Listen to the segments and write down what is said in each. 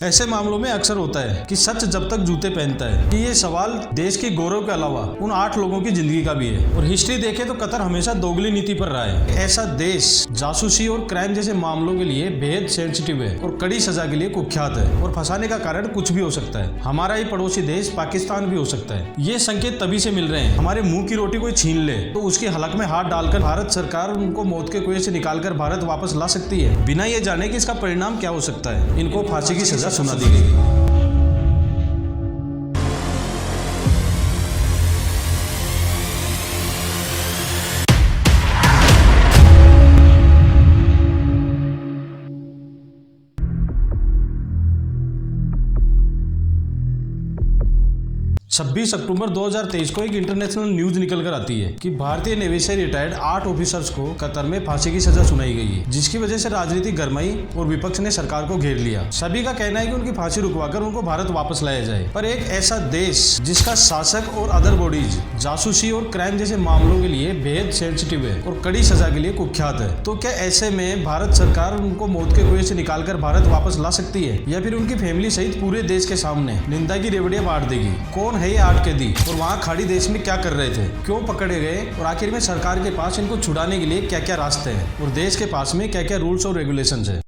ऐसे मामलों में अक्सर होता है कि सच जब तक जूते पहनता है कि ये सवाल देश के गौरव के अलावा उन 8 लोगों की जिंदगी का भी है। और हिस्ट्री देखे तो कतर हमेशा दोगली नीति पर रहा है। ऐसा देश जासूसी और क्राइम जैसे मामलों के लिए बेहद सेंसिटिव है और कड़ी सजा के लिए कुख्यात है। और फंसाने का कारण कुछ भी हो सकता है। हमारा ही पड़ोसी देश पाकिस्तान भी हो सकता है। ये संकेत तभी से मिल रहे हैं, हमारे मुंह की रोटी कोई छीन ले तो उसकी हलक में हाथ डालकर भारत सरकार उनको मौत के कुएं से निकालकर भारत वापस ला सकती है, बिना ये जाने कि इसका परिणाम क्या हो सकता है। इनको फांसी की सजा सुना दी गई। 26 अक्टूबर 2023 को एक इंटरनेशनल न्यूज निकल कर आती है कि भारतीय नेवी से रिटायर्ड 8 ऑफिसर्स को कतर में फांसी की सजा सुनाई गई है, जिसकी वजह से राजनीति गरमाई और विपक्ष ने सरकार को घेर लिया। सभी का कहना है कि उनकी फांसी रुकवाकर उनको भारत वापस लाया जाए। पर एक ऐसा देश जिसका शासक और अदर बॉडीज जासूसी और क्राइम जैसे मामलों के लिए बेहद सेंसिटिव है और कड़ी सजा के लिए कुख्यात है, तो क्या ऐसे में भारत सरकार उनको मौत के कुएं से निकालकर भारत वापस ला सकती है, या फिर उनकी फैमिली सहित पूरे देश के सामने निंदा की रेवड़ियां बांट देगी? कौन है ये 8 कैदी और वहाँ खाड़ी देश में क्या कर रहे थे, क्यों पकड़े गए और आखिर में सरकार के पास इनको छुड़ाने के लिए क्या क्या रास्ते हैं और देश के पास में क्या क्या रूल्स और रेगुलेशंस है?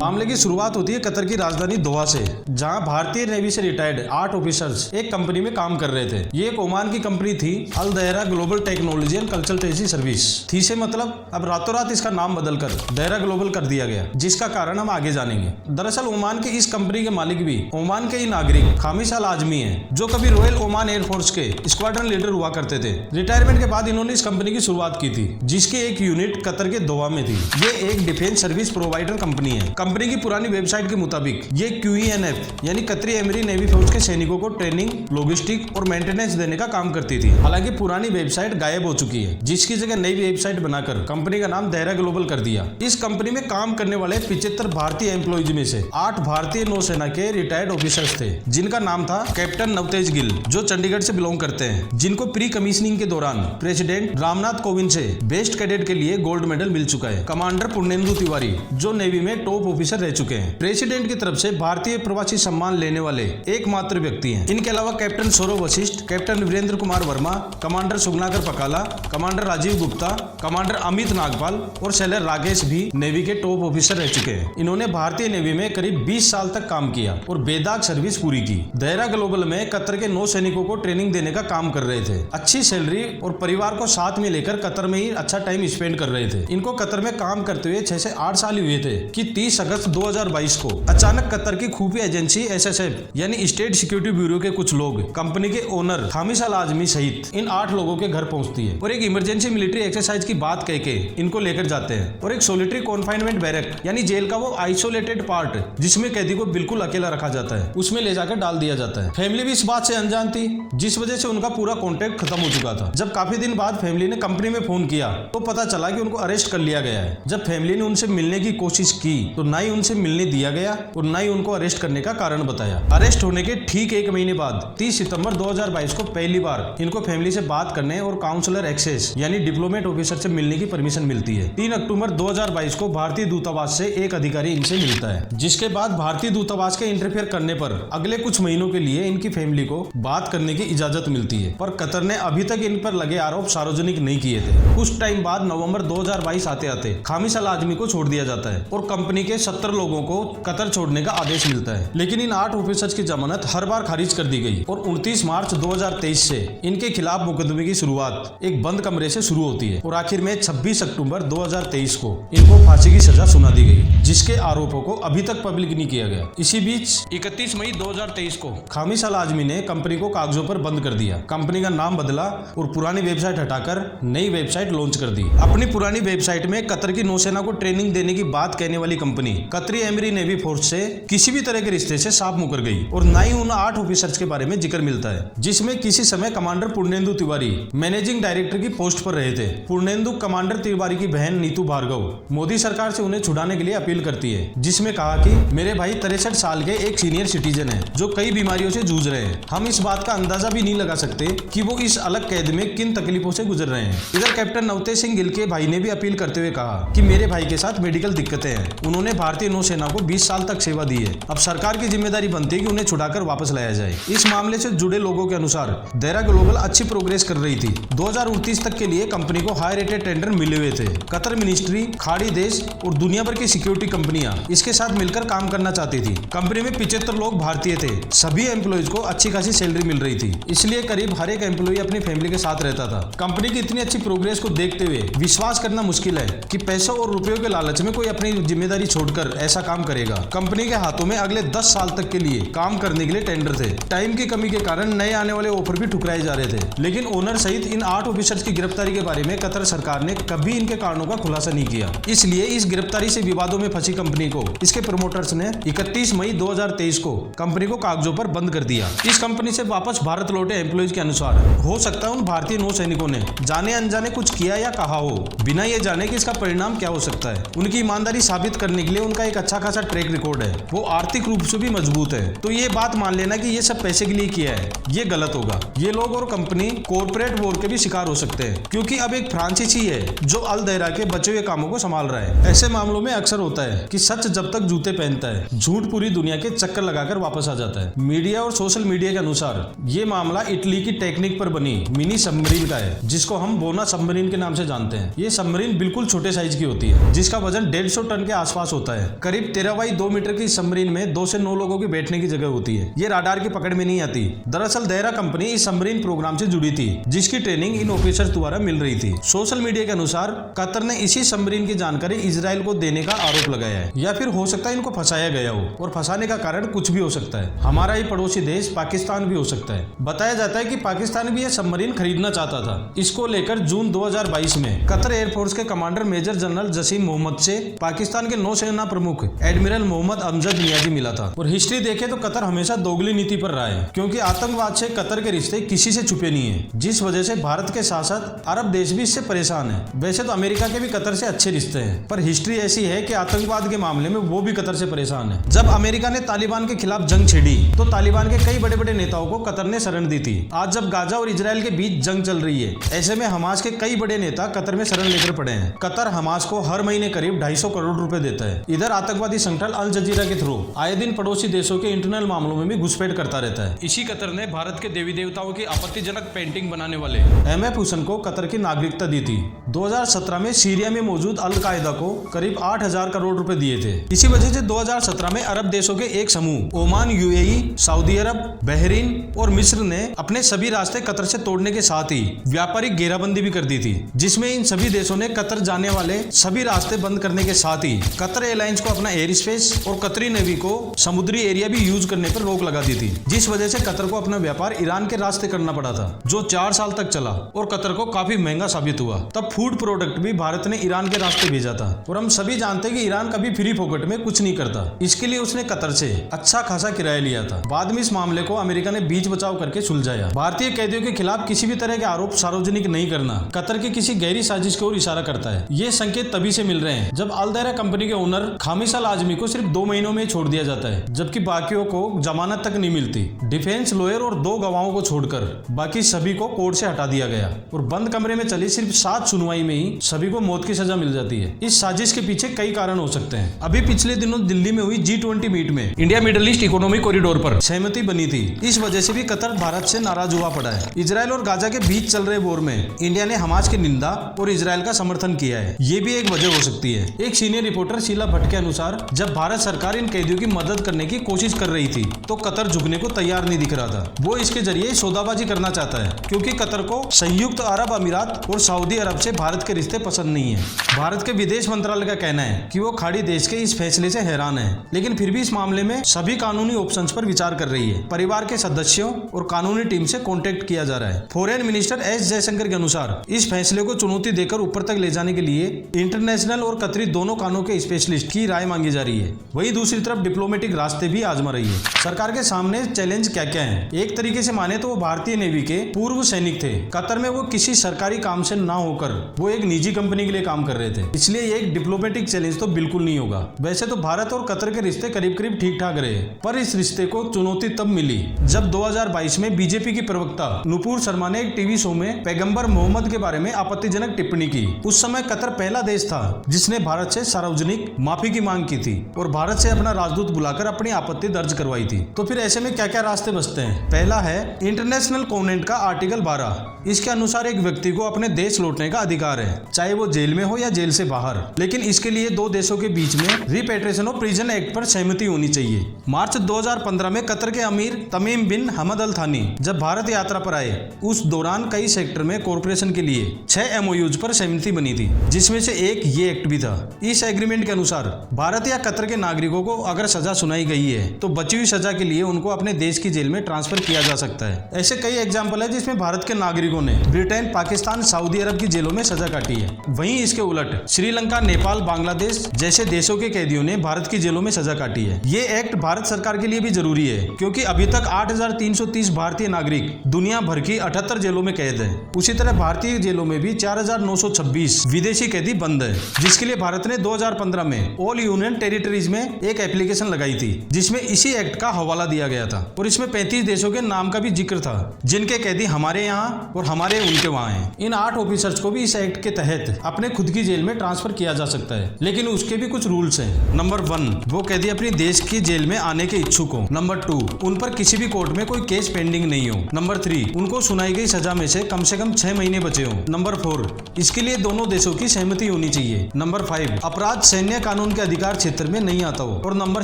मामले की शुरुआत होती है कतर की राजधानी दोहा से, जहां भारतीय नेवी से रिटायर्ड 8 ऑफिसर्स एक कंपनी में काम कर रहे थे। ये एक ओमान की कंपनी थी, Al Dahra global technology and consultancy service थी से मतलब अब रातों रात इसका नाम बदलकर दहरा ग्लोबल कर दिया गया, जिसका कारण हम आगे जानेंगे। दरअसल ओमान की इस कंपनी के मालिक भी ओमान के ही नागरिक खामिश अल आजमी है, जो कभी रॉयल ओमान एयरफोर्स के स्क्वाड्रन लीडर हुआ करते थे। रिटायरमेंट के बाद इन्होंने इस कंपनी की शुरुआत की थी, जिसकी एक यूनिट कतर के दोहा में थी। ये एक डिफेंस सर्विस प्रोवाइडर कंपनी है। कंपनी की पुरानी वेबसाइट के मुताबिक ये QENF यानी कतरी एमरी नेवी फोर्स के सैनिकों को ट्रेनिंग, लॉजिस्टिक और मेंटेनेंस देने का काम करती थी। हालांकि पुरानी वेबसाइट गायब हो चुकी है, जिसकी जगह नई वेबसाइट बनाकर कंपनी का नाम दहरा ग्लोबल कर दिया। इस कंपनी में काम करने वाले 75 भारतीय एम्प्लॉइज में से 8 भारतीय नौसेना के रिटायर्ड ऑफिसर्स थे, जिनका नाम था कैप्टन नवतेज गिल, जो चंडीगढ़ से बिलोंग करते हैं, जिनको प्री कमीशनिंग के दौरान प्रेसिडेंट रामनाथ कोविंद से बेस्ट कैडेट के लिए गोल्ड मेडल मिल चुका है। कमांडर पुर्णेंदु तिवारी, जो नेवी में टॉप ऑफिसर रह चुके हैं। प्रेसिडेंट की तरफ से भारतीय प्रवासी सम्मान लेने वाले एकमात्र व्यक्ति हैं। इनके अलावा captain Saurabh Vashisht, captain Virendra Kumar Verma, commander Suganakar Pakala, commander Rajeev Gupta, commander Amit Nagpal और सेलर राकेश भी नेवी के टॉप ऑफिसर रह चुके हैं। इन्होंने भारतीय नेवी में करीब 20 साल तक काम किया और बेदाग सर्विस पूरी की। दहरा ग्लोबल में कतर के 9 सैनिकों को ट्रेनिंग देने का काम कर रहे थे। अच्छी सैलरी और परिवार को साथ में लेकर कतर में ही अच्छा टाइम स्पेंड कर रहे थे। इनको कतर में काम करते हुए 6 से 8 साल हुए थे कि 30 अगस्त 2022 को अचानक कतर की खुफिया एजेंसी SSF यानी स्टेट सिक्योरिटी ब्यूरो के कुछ लोग कंपनी के ओनर खामिश अल आजमी सहित इन 8 लोगों के घर पहुंचती है और एक इमरजेंसी मिलिट्री एक्सरसाइज की बात कह के इनको लेकर जाते हैं और एक सोलिटरी कॉन्फाइनमेंट बैरक यानी जेल का वो आइसोलेटेड पार्ट जिसमें कैदी को बिल्कुल अकेला रखा जाता है, उसमें ले जाकर डाल दिया जाता है। फैमिली भी इस बात से अनजान थी, जिस वजह से उनका पूरा कॉन्टेक्ट खत्म हो चुका था। जब काफी दिन बाद फैमिली ने कंपनी में फोन किया तो पता चला कि उनको अरेस्ट कर लिया गया है। जब फैमिली ने उनसे मिलने की कोशिश की तो ना ही उनसे मिलने दिया गया और ना ही उनको अरेस्ट करने का कारण बताया। अरेस्ट होने के ठीक 1 महीने बाद 30 सितंबर 2022 को पहली बार इनको फैमिली से बात करने और काउंसलर एक्सेस यानी डिप्लोमेट ऑफिसर से मिलने की परमिशन मिलती है। 3 अक्टूबर 2022 को भारतीय दूतावास से एक अधिकारी इनसे मिलता है, जिसके बाद भारतीय दूतावास के इंटरफेयर करने पर अगले कुछ महीनों के लिए इनकी फैमिली को बात करने की इजाजत मिलती है। पर कतर ने अभी तक इन पर लगे आरोप सार्वजनिक नहीं किए थे। कुछ टाइम बाद नवंबर 2022 आते आते खामिश अल आजमी को छोड़ दिया जाता है और कंपनी के 70 लोगों को कतर छोड़ने का आदेश मिलता है। लेकिन इन 8 ऑफिसर्स की जमानत हर बार खारिज कर दी गई और 29 मार्च 2023 से इनके खिलाफ मुकदमे की शुरुआत एक बंद कमरे से शुरू होती है और आखिर में 26 अक्टूबर 2023 को इनको फांसी की सजा सुना दी गई, जिसके आरोपों को अभी तक पब्लिक नहीं किया गया। इसी बीच 31 मई 2023 को खामिश अल आजमी ने कंपनी को कागजों पर बंद कर दिया। कंपनी का नाम बदला और पुरानी वेबसाइट हटाकर नई वेबसाइट लॉन्च कर दी। अपनी पुरानी वेबसाइट में कतर की नौसेना को ट्रेनिंग देने की बात कहने वाली कंपनी कतरी एमरी नेवी फोर्स से किसी भी तरह के रिश्ते से साफ मुकर गई और न ही उन 8 ऑफिसर्स के बारे में जिक्र मिलता है जिसमें किसी समय commander Purnendu Tiwari managing director की पोस्ट पर रहे थे। पूर्णेंदु कमांडर तिवारी की बहन नीतू भार्गव मोदी सरकार से उन्हें छुड़ाने के लिए अपील करती है, जिसमें कहा कि मेरे भाई 63 साल के एक सीनियर सिटीजन है जो कई बीमारियों से जूझ रहे हैं। हम इस बात का अंदाजा भी नहीं लगा सकते कि वो इस अलग कैद में किन तकलीफों से गुजर रहे हैं। इधर कैप्टन नवतेज सिंह गिल के भाई ने भी अपील करते हुए कहा कि मेरे भाई के साथ मेडिकल दिक्कतें हैं। उन्होंने भारतीय नौसेना को 20 साल तक सेवा दी है। अब सरकार की जिम्मेदारी बनती है कि उन्हें छुड़ाकर वापस लाया जाए। इस मामले से जुड़े लोगों के अनुसार देरा ग्लोबल अच्छी प्रोग्रेस कर रही थी। 2029 तक के लिए कंपनी को हाई रेटेड टेंडर मिले हुए थे। कतर मिनिस्ट्री, खाड़ी देश और दुनिया भर की सिक्योरिटी कंपनियां इसके साथ मिलकर काम करना चाहती थी। कंपनी में 75 लोग भारतीय थे। सभी एम्प्लॉइज को अच्छी खासी सैलरी मिल रही थी, इसलिए करीब हर एक एम्प्लॉय अपनी फैमिली के साथ रहता था। कंपनी की इतनी अच्छी प्रोग्रेस को देखते हुए विश्वास करना मुश्किल है कि पैसों और रुपयों के लालच में कोई अपनी जिम्मेदारी छोड़कर ऐसा काम करेगा। कंपनी के हाथों में अगले 10 साल तक के लिए काम करने के लिए टेंडर थे। टाइम की कमी के कारण नए आने वाले ऑफर भी ठुकराए जा रहे थे, लेकिन ओनर सहित इन 8 ऑफिसर्स की गिरफ्तारी के बारे में कतर सरकार ने कभी इनके कारणों का खुलासा नहीं किया। इसलिए इस गिरफ्तारी से विवादों में फंसी कंपनी को इसके प्रमोटर्स ने 31 मई 2023 को कंपनी को कागजों पर बंद कर दिया। इस कंपनी से वापस भारत लौटे एम्प्लॉइज के अनुसार हो सकता है उन भारतीय नौ सैनिकों ने जाने अनजाने कुछ किया या कहा हो, बिना ये जाने कि इसका परिणाम क्या हो सकता है। उनकी ईमानदारी साबित करने के लिए उनका एक अच्छा खासा ट्रैक रिकॉर्ड है। वो आर्थिक रूप से भी मजबूत है। तो ये बात मान लेना कि ये सब पैसे के लिए किया है, ये गलत होगा। ये लोग और कंपनी कॉर्पोरेट वॉर के भी शिकार हो सकते हैं, क्योंकि अब एक फ्रांसीसी है जो अल दहरा के बचे हुए कामों को संभाल रहा है। ऐसे मामलों में अक्सर होता है कि सच जब तक जूते पहनता है, झूठ पूरी दुनिया के चक्कर लगाकर वापस आ जाता है। मीडिया और सोशल मीडिया के अनुसार ये मामला इटली की टेक्निक पर बनी मिनी सबमरीन का है, जिसको हम बोना सबमरीन के नाम से जानते हैं। ये सबमरीन बिल्कुल छोटे साइज की होती है, जिसका वजन 150 टन के आसपास होता है। करीब 13 बाई 2 मीटर की सबमरीन में 2 से 9 लोगों की बैठने की जगह होती है। ये राडार की पकड़ में नहीं आती। दरअसल देहरा कंपनी इस सबमरीन प्रोग्राम से जुड़ी थी, जिसकी ट्रेनिंग इन ऑफिसर्स द्वारा मिल रही थी। सोशल मीडिया के अनुसार कतर ने इसी सबमरीन की जानकारी इजराइल को देने का आरोप लगाया है, या फिर हो सकता है इनको फंसाया गया हो, और फंसाने का कारण कुछ भी हो सकता है। हमारा ही पड़ोसी देश पाकिस्तान भी हो सकता है। बताया जाता है कि पाकिस्तान भी यह सबमरीन खरीदना चाहता था। इसको लेकर जून 2022 में कतर एयरफोर्स के commander major general Jassim Mohammed से पाकिस्तान के नौसेना प्रमुख एडमिरल मोहम्मद अमजद नियाजी मिला था। और हिस्ट्री देखे तो कतर हमेशा दोगली नीति पर रहा है, क्योंकि आतंकवाद से कतर के रिश्ते किसी से छुपे नहीं है, जिस वजह से भारत के साथ साथ अरब देश भी इससे परेशान है। वैसे तो अमेरिका के भी कतर से अच्छे रिश्ते हैं, पर हिस्ट्री ऐसी है कि आतंकवाद के मामले में वो भी कतर से परेशान है। जब अमेरिका ने तालिबान के खिलाफ जंग छेड़ी तो तालिबान के कई बड़े बड़े नेताओं को कतर ने शरण दी थी। आज जब गाजा और इजराइल के बीच जंग चल रही है, ऐसे में हमास के कई बड़े नेता कतर में शरण लेकर पड़े हैं। कतर हमास को हर महीने करीब 250 करोड़ रुपए देता है। इधर आतंकवादी संगठन अल जजीरा के थ्रू आए दिन पड़ोसी देशों के इंटरनल मामलों में भी घुसपैठ करता रहता है। इसी कतर ने भारत के देवी देवताओं की आपत्तिजनक पेंटिंग बनाने वाले एम.एफ. हुसैन को कतर की नागरिकता दी थी। 2017 में सीरिया में मौजूद अल कायदा को करीब 8,000 करोड़ रुपए दिए थे। इसी वजह से 2017 में अरब देशों के एक समूह ओमान, यूएई, सऊदी अरब, बहरीन और मिस्र ने अपने सभी रास्ते कतर से तोड़ने के साथ ही व्यापारिक घेराबंदी भी कर दी थी, जिसमें इन सभी देशों ने कतर जाने वाले सभी रास्ते बंद करने के साथ ही कतर एयरलाइंस को अपना एयर स्पेस और कतरी नेवी को समुद्री एरिया भी यूज करने पर रोक लगा दी थी, जिस वजह से कतर को अपना व्यापार ईरान के रास्ते करना पड़ा था, जो 4 साल तक चला और कतर को काफी महंगा साबित हुआ। तब फूड प्रोडक्ट भी भारत ने ईरान के रास्ते भेजा था, और हम सभी जानते हैं कि ईरान कभी फ्री फोकट में कुछ नहीं करता। इसके लिए उसने कतर से अच्छा खासा किराया लिया था। बाद में इस मामले को अमेरिका ने बीच बचाव करके सुलझाया। भारतीय कैदियों के खिलाफ किसी भी तरह के आरोप सार्वजनिक नहीं करना कतर की किसी गहरी साजिश की ओर इशारा करता है। ये संकेत तभी से मिल रहे हैं जब अल दहरा कंपनी के ओनर खामिसाल आजमी को सिर्फ 2 महीनों में छोड़ दिया जाता है, जबकि बाकियों को जमानत तक नहीं मिलती। डिफेंस लॉयर और 2 गवाहों को छोड़कर बाकी सभी को कोर्ट से हटा दिया गया, और बंद कमरे में चली सिर्फ 7 सुनवाई में ही सभी को मौत की सजा मिल जाती है। इस साजिश के पीछे कई कारण हो सकते हैं। अभी पिछले दिनों दिल्ली में हुई G20 मीट में India middle east economic corridor पर सहमति बनी थी। इस वजह से भी कतर भारत से नाराज हुआ पड़ा है। इजराइल और गाजा के बीच चल रहे वॉर में इंडिया ने हमास की निंदा और इजराइल का समर्थन किया है। ये भी एक वजह हो सकती है। एक सीनियर रिपोर्टर शीला भट्ट के अनुसार जब भारत सरकार इन कैदियों की मदद करने की कोशिश कर रही थी तो कतर झुकने को तैयार नहीं दिख रहा था। वो इसके जरिए सौदाबाजी करना चाहता है, क्योंकि कतर को संयुक्त अरब अमीरात और सऊदी अरब से भारत के रिश्ते पसंद नहीं है। भारत के विदेश मंत्रालय का कहना है कि वो खाड़ी देश के इस फैसले से हैरान है, लेकिन फिर भी इस मामले में सभी कानूनी ऑप्शंस पर विचार कर रही है। परिवार के सदस्यों और कानूनी टीम से कांटेक्ट किया जा रहा है। फॉरेन मिनिस्टर एस जयशंकर के अनुसार इस फैसले को चुनौती देकर ऊपर तक ले जाने के लिए इंटरनेशनल और कतरी दोनों कानून के स्पेशलिस्ट की राय मांगी जा रही है। वहीं दूसरी तरफ डिप्लोमेटिक रास्ते भी आजमा रही है। सरकार के सामने चैलेंज क्या क्या है? एक तरीके से माने तो वो भारतीय नेवी के पूर्व सैनिक थे। कतर में वो किसी सरकारी काम से ना होकर वो एक निजी कंपनी के लिए काम कर रहे थे, इसलिए ये एक डिप्लोमेटिक चैलेंज तो बिल्कुल नहीं होगा। वैसे तो भारत और कतर के रिश्ते करीब करीब ठीक ठाक रहे, पर इस रिश्ते को चुनौती तब मिली जब 2022 में बीजेपी की प्रवक्ता नुपुर शर्मा ने एक टीवी शो में पैगंबर मोहम्मद के बारे में आपत्तिजनक टिप्पणी की। उस समय कतर पहला देश था जिसने भारत से सार्वजनिक माफी की मांग की थी और भारत से अपना राजदूत बुलाकर अपनी आपत्ति दर्ज करवाई थी। तो फिर ऐसे में क्या क्या रास्ते बचते हैं? पहला है इंटरनेशनल कॉन्वेंट का आर्टिकल 12। इसके अनुसार एक व्यक्ति को अपने देश लौटने का अधिकार है, चाहे वो जेल में हो या जेल से बाहर, लेकिन इसके लिए दो देशों के बीच में रिपेट्रिएशन ऑफ प्रिजन एक्ट पर सहमति होनी चाहिए। मार्च 2015 में कतर के अमीर तमीम बिन हमद अल थानी जब भारत यात्रा पर आए, उस दौरान कई सेक्टर में कॉर्पोरेशन के लिए 6 MOUs पर सहमति बनी थी, जिसमें से एक ये एक्ट भी था। इस एग्रीमेंट के अनुसार भारत या कतर के नागरिकों को अगर सजा सुनाई गई है तो बची हुई सजा के लिए उनको अपने देश की जेल में ट्रांसफर किया जा सकता है। ऐसे कई एग्जाम्पल है जिसमें भारत के नागरिकों ने ब्रिटेन, पाकिस्तान, सऊदी अरब की जेलों में सजा काटी है। वहीं इसके उलट श्रीलंका, नेपाल, बांग्लादेश जैसे देशों के कैदियों ने भारत की जेलों में सजा काटी है। ये एक्ट भारत सरकार के लिए भी जरूरी है, क्योंकि अभी तक 8,330 भारतीय नागरिक दुनिया भर की 78 जेलों में कैद है। उसी तरह भारतीय जेलों में भी 4,926 विदेशी कैदी बंद है, जिसके लिए भारत ने 2015 में ऑल यूनियन टेरिटरीज में एक एप्लीकेशन लगाई थी, जिसमें इसी एक्ट का हवाला दिया गया था और इसमें 35 देशों के नाम का भी जिक्र था जिनके कैदी हमारे यहाँ और हमारे उनके वहाँ हैं। इन 8 ऑफिसर्स को भी इस एक्ट के तहत अपने खुद की जेल में ट्रांसफर किया जा सकता है, लेकिन उसके भी कुछ रूल्स हैं। नंबर 1, वो कैदी अपने देश की जेल में आने के इच्छुक हो। नंबर 2, उन पर किसी भी कोर्ट में कोई केस पेंडिंग नहीं हो। नंबर 3, उनको सुनाई गई सजा में से कम 6 महीने बचे हो। नंबर 4, इसके लिए दोनों देशों की सहमति होनी चाहिए। नंबर 5, अपराध सैन्य कानून के अधिकार क्षेत्र में नहीं आता हो। और नंबर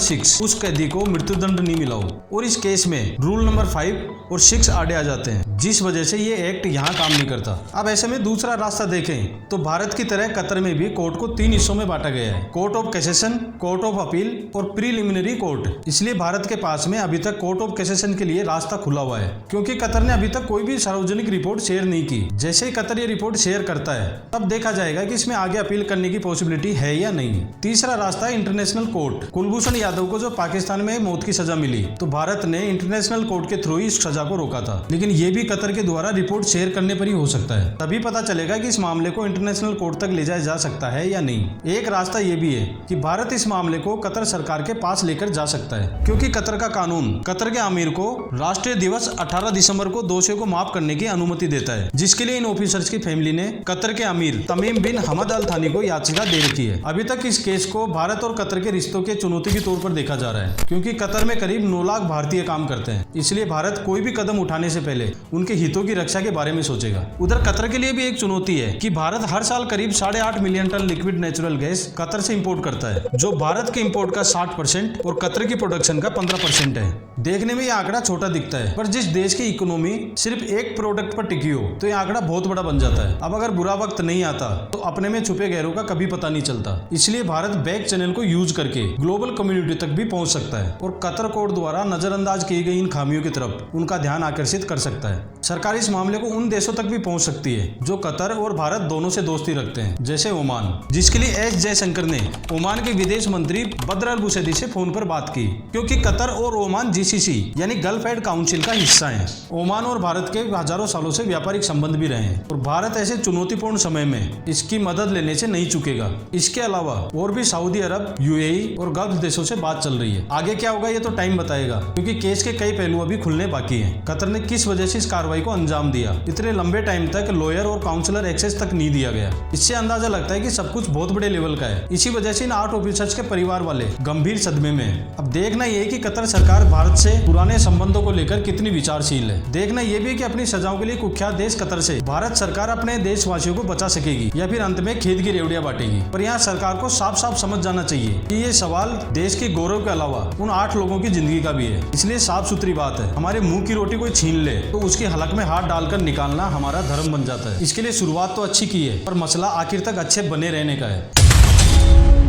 6, उस कैदी को मृत्युदंड नहीं मिला हो। और इस केस में रूल नंबर 5 और 6 आड़े आ जाते हैं, जिस वजह से ये एक्ट यहाँ काम नहीं करता। अब ऐसे में दूसरा रास्ता देखें तो भारत की तरह कतर में भी कोर्ट को 3 हिस्सों में बांटा गया है: court of cassation, court of appeal और प्रीलिमिनरी कोर्ट। इसलिए भारत के पास में अभी तक कोर्ट ऑफ कैसेशन के लिए रास्ता खुला हुआ है, क्योंकि कतर ने अभी तक कोई भी सार्वजनिक रिपोर्ट शेयर नहीं की। जैसे ही कतर ये रिपोर्ट शेयर करता है तब देखा जाएगा कि इसमें आगे अपील करने की पॉसिबिलिटी है या नहीं। तीसरा रास्ता है इंटरनेशनल कोर्ट। कुलभूषण यादव को जो पाकिस्तान में मौत की सजा मिली, तो भारत ने इंटरनेशनल कोर्ट के थ्रू इस सजा को रोका था, लेकिन ये भी कतर के द्वारा रिपोर्ट शेयर करने पर ही हो सकता है। तभी पता चलेगा कि इस मामले को इंटरनेशनल कोर्ट तक ले जाया जा सकता है या नहीं। एक रास्ता ये भी है कि भारत इस मामले को कतर सरकार के पास लेकर जा सकता है, क्योंकि कतर का कानून कतर के अमीर को राष्ट्रीय दिवस 18 दिसंबर को दोषियों को माफ करने की अनुमति देता है, जिसके लिए इन ऑफिसर्स की फैमिली ने कतर के अमीर तमीम बिन हमद अल थानी को याचिका दे रखी है। अभी तक इस केस को भारत और कतर के रिश्तों के चुनौती के तौर पर देखा जा रहा है, क्योंकि कतर में करीब 9 लाख भारतीय काम करते हैं। इसलिए भारत कोई भी कदम उठाने से पहले उनके हितों की रक्षा के बारे में सोचेगा। उधर कतर के लिए भी एक चुनौती है कि भारत हर साल करीब 8.5 million ton liquid natural gas Qatar से इंपोर्ट करता है, जो भारत के इंपोर्ट का 60% और कतर की प्रोडक्शन का 15% है। देखने में ये आंकड़ा छोटा दिखता है, पर जिस देश की इकोनॉमी सिर्फ एक प्रोडक्ट पर टिकी हो तो ये आंकड़ा बहुत बड़ा बन जाता है। अब अगर बुरा वक्त नहीं आता तो अपने में छुपे गैरों का कभी पता नहीं चलता। इसलिए भारत बैक चैनल को यूज करके ग्लोबल कम्युनिटी तक भी पहुंच सकता है और कतर कोर्ट द्वारा नजरअंदाज की गई इन खामियों की तरफ उनका ध्यान आकर्षित कर सकता है। सरकार इस मामले को उन देशों तक भी पहुंच सकती है जो कतर और भारत दोनों से दोस्ती रखते हैं, जैसे ओमान, जिसके लिए एस जयशंकर ने ओमान के विदेश मंत्री बद्र अल बुसैदी से फोन पर बात की, क्योंकि कतर और ओमान GCC यानी गल्फ एड काउंसिल का हिस्सा है। ओमान और भारत के हजारों सालों से व्यापारिक संबंध भी रहे हैं और भारत ऐसे चुनौतीपूर्ण समय में इसकी मदद लेने से नहीं चूकेगा। इसके अलावा और भी सऊदी अरब, UAE और गल्फ देशों से बात चल रही है। आगे क्या होगा ये तो टाइम बताएगा, क्योंकि केस के कई पहलू अभी खुलने बाकी हैं। कतर ने किस वजह से इस कार्रवाई को अंजाम दिया, इतने लंबे टाइम तक लॉयर और काउंसलर एक्सेस तक नहीं दिया गया, इससे अंदाजा लगता है कि सब कुछ बहुत बड़े लेवल का है। इसी वजह से इन 8 ऑफिसर्स के परिवार वाले गंभीर सदमे में हैं। अब देखना ये कि कतर सरकार भारत से पुराने संबंधों को लेकर कितनी विचारशील है। देखना ये भी कि अपनी सजाओं के लिए कुख्यात देश कतर से भारत सरकार अपने देशवासियों को बचा सकेगी या फिर अंत में खेत की रेवड़ियां बांटेगी। पर यहाँ सरकार को साफ साफ समझ जाना चाहिए कि ये सवाल देश के गौरव के अलावा उन 8 लोगों की जिंदगी का भी है। इसलिए साफ सुथरी बात है, हमारे मुंह की रोटी कोई छीन ले तो उसकी हलक में हाथ डालकर निकालना हमारा धर्म बन जाता है। इसके लिए शुरुआत तो अच्छी की है, पर मसला आखिर तक अच्छे बने रहने का है।